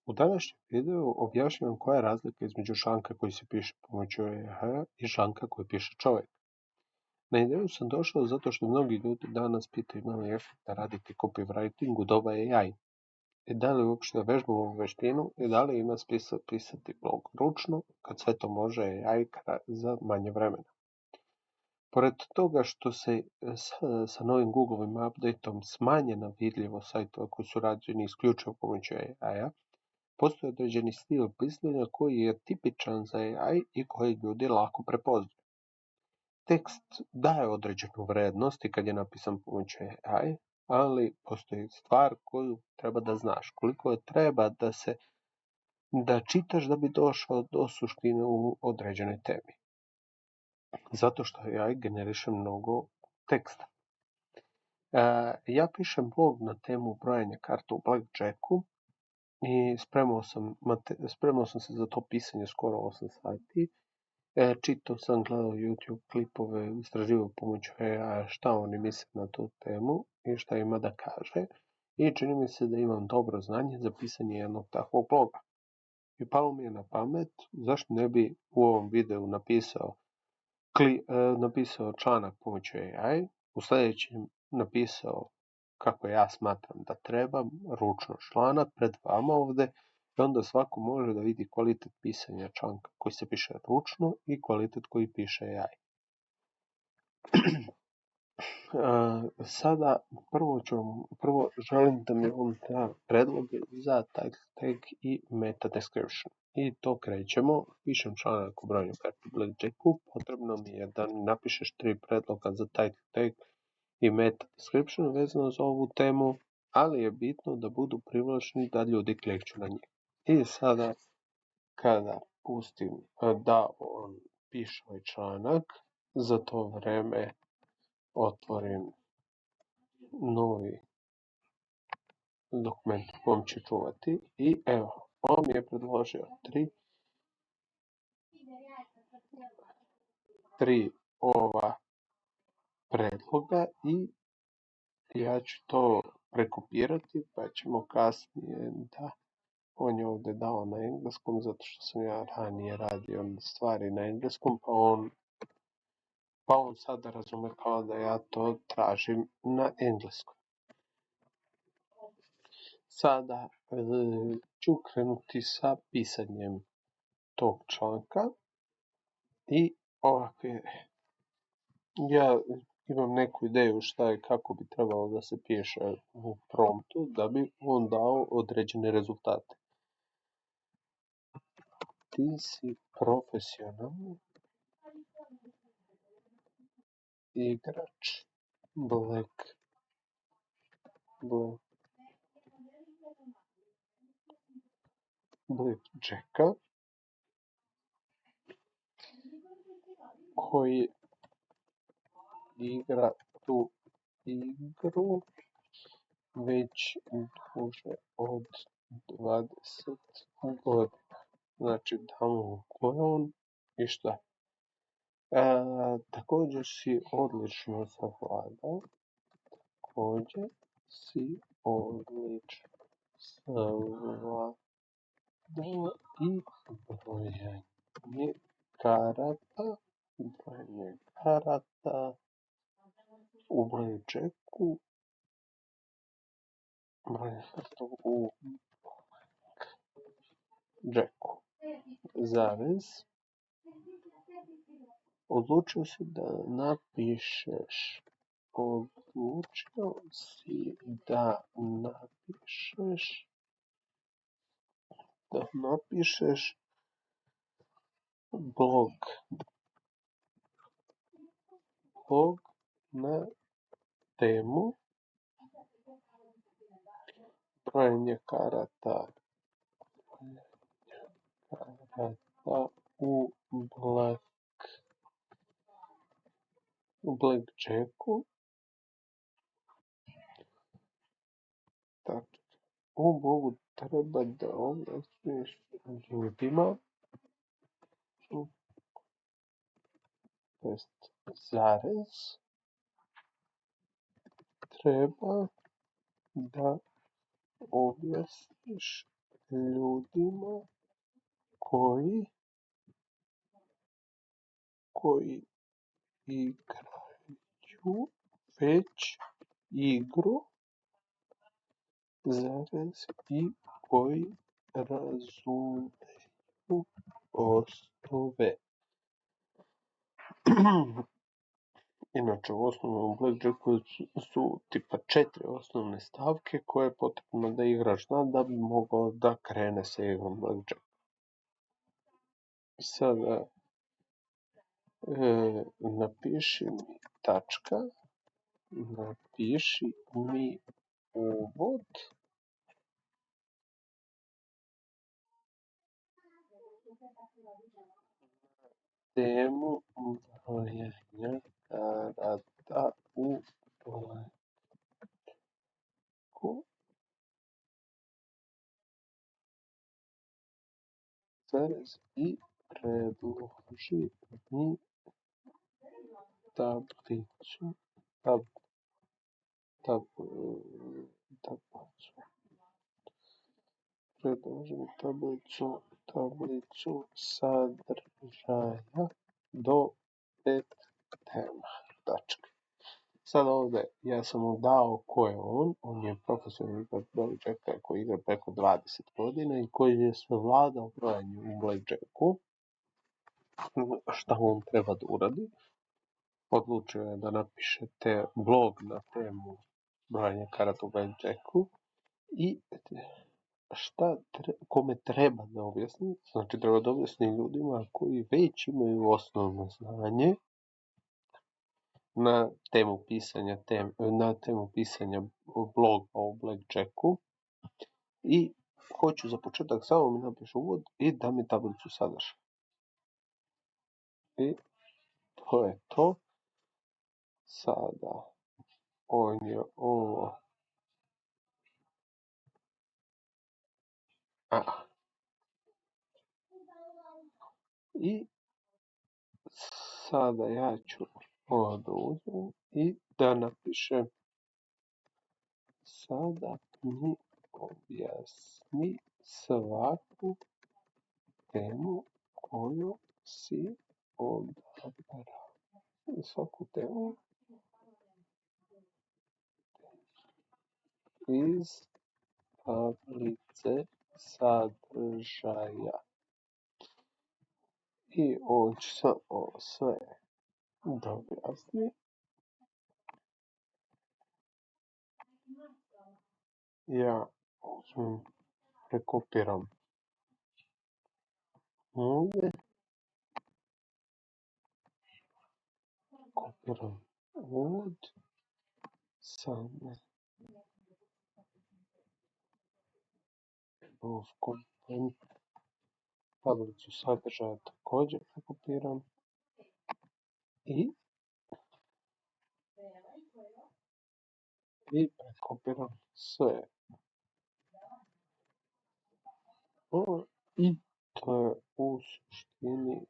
U današnjem videu objašnjavam koja je razlika između članka koji se piše pomoću AI i članka koji piše čovjek. Na ideju sam došao zato što mnogi ljudi danas pitaju ima li efekta raditi copywriting u doba AI. I da li uopšte vežbamo ovu veštinu i da li ima smisla pisati blog ručno kad sve to može AI za manje vremena. Pored toga što se sa novim Googlovim updateom smanjena vidljivost sajtova koji su rađeni isključivo pomoću AI-a, postoji određeni stil pisanja koji je tipičan za AI i koji ljudi lako prepoznaju. Tekst daje određenu vrednost i kad je napisan pomoću AI, ali postoji stvar koju treba da znaš. Koliko je treba da čitaš da bi došao do suštine u određenoj temi. Zato što AI generiše mnogo teksta. Ja pišem blog na temu brojanja karta u Blackjacku i spremao sam se za to pisanje skoro 8 sati. Čitao sam, gledao YouTube klipove, istraživao pomoću AI šta oni misle na tu temu i šta ima da kaže. I čini mi se da imam dobro znanje za pisanje jednog takvog bloga. I palo mi je na pamet zašto ne bi u ovom videu napisao članak pomoću AI, u sljedećem napisao kako ja smatram da treba, ručno članak pred vama ovdje, i onda svako može da vidi kvalitet pisanja članka koji se piše ručno i kvalitet koji piše AI. Sada prvo želim da mi on da predloge za title tag i meta description. I to krećemo. Pišem članak o brojanju karta u Blackjacku. Potrebno mi je da napišeš 3 predloga za title tag i meta description vezano za ovu temu, ali je bitno da budu privlačni da ljudi klikću na njih. I sada kada pustim da on piše ovaj članak, za to vreme otvorim novi dokument u kom ću čuvati i evo, on mi je predložio tri ova predloga i ja ću to prekopirati pa ćemo kasnije da on je ovdje dao na engleskom zato što sam ja ranije radio stvari na engleskom pa on sada razume kao da ja to tražim na engleskom. Sada ću krenuti sa pisanjem tog članka i ovako je. Ja imam neku ideju šta je kako bi trebalo da se piše u promptu da bi on dao određene rezultate. Ti si profesionalni igrač Blackjacka koji igra tu igru već duže od 20 godina. Znači, da mu on i šta? Također si odlično savladao. I brojanje karata u Blackjacku. Odlučio si da napišeš blog na temu brojanje karata u Blackjacku. U blogu treba da objasniš ljudima treba da objasniš ljudima koji igraju već igru, i koji razumeju osnove. Inače, u osnovnom blackjacku su tipa 4 osnovne stavke koje je potrebno da igrač zna da bi mogao da krene sa igrom blackjack. Sada napiši mi uvod temu brojanja karata u blackjacku i predloži mi tablicu sadržaja do 5 tema. Sad ovdje ja sam mu dao ko je on je profesionalni igrač blackjacka koji igra preko 20 godina i koji je savladao brojanje u blackjacku. Šta on treba da uradi? Odlučio je da napiše blog na temu brojanja karata u blackjacku i kome treba da objasni, znači treba da objasni ljudima koji već imaju osnovno znanje na temu pisanja bloga o blackjacku i hoću za početak samo mi napišu uvod i da mi tablicu sadržaja. I to je to. Sada on je ovo i sada ja ću ovo da uzmem i da napišem sada mi objasni svaku temu koju si odabrao. Svaku temu iz tablice sadržaja. I on će samo sve da objasni. Ja uzmem, prekopiram ovdje, kopiram uvod, samo komponent, tablicu sadržaja također prekopiram i prekopiram sve. I to je u suštini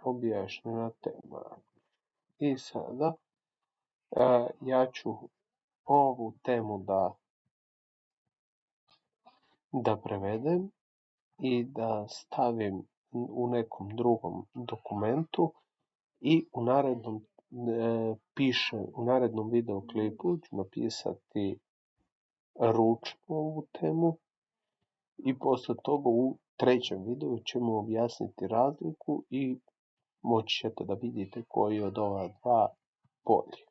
objašnjena tema. I sada ja ću ovu temu da prevedem i da stavim u nekom drugom dokumentu i u narednom videoklipu ću napisati ručno ovu temu i posle toga u trećem videu ćemo objasniti razliku i moći ćete da vidite koji od ova dva bolji.